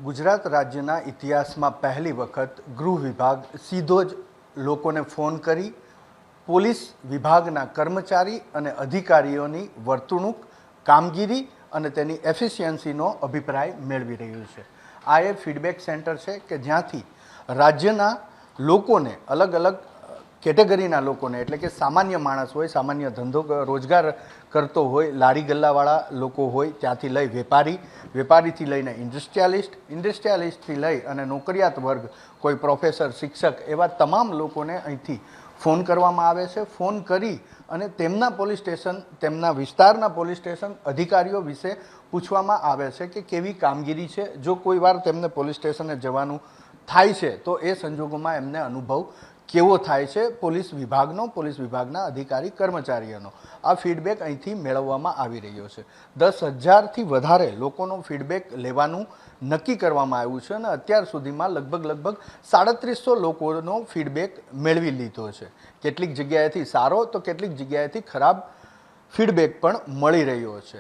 ગુજરાત રાજ્યના ઇતિહાસમાં પહેલી વખત ગૃહ વિભાગ સીધો જ લોકોને ફોન કરી પોલીસ વિભાગના કર્મચારી અને અધિકારીઓની વર્તણૂક, કામગીરી અને તેની એફિશિયન્સીનો અભિપ્રાય મેળવી રહ્યું છે. આ એ ફીડબેક સેન્ટર છે કે જ્યાંથી રાજ્યના લોકોને અલગ અલગ કેટેગરીના લોકોને, એટલે કે સામાન્ય માણસ હોય, સામાન્ય ધંધો રોજગાર કરતો હોય, લારી ગલ્લાવાળા લોકો હોય, ત્યાંથી લઈ વેપારીથી લઈને ઇન્ડસ્ટ્રીયાલિસ્ટથી લઈ અને નોકરિયાત વર્ગ, કોઈ પ્રોફેસર, શિક્ષક, એવા તમામ લોકોને અહીંથી ફોન કરવામાં આવે છે. ફોન કરી અને તેમના પોલીસ સ્ટેશન, તેમના વિસ્તારના પોલીસ સ્ટેશન અધિકારીઓ વિશે પૂછવામાં આવે છે કે કેવી કામગીરી છે. જો કોઈ વાર તેમને પોલીસ સ્ટેશને જવાનું થાય છે તો એ સંજોગોમાં એમને અનુભવ કેવો થાય છે પોલીસ વિભાગનો, પોલીસ વિભાગના અધિકારી કર્મચારીઓનો. આ ફીડબેક અહીંથી મેળવવામાં આવી રહ્યો છે. 10,000થી વધારે લોકોનો ફીડબેક લેવાનું નક્કી કરવામાં આવ્યું છે અને અત્યાર સુધીમાં લગભગ 3700 લોકોનો ફીડબેક મેળવી લીધો છે. કેટલીક જગ્યાએથી સારો તો કેટલીક જગ્યાએથી ખરાબ ફીડબેક પણ મળી રહ્યો છે.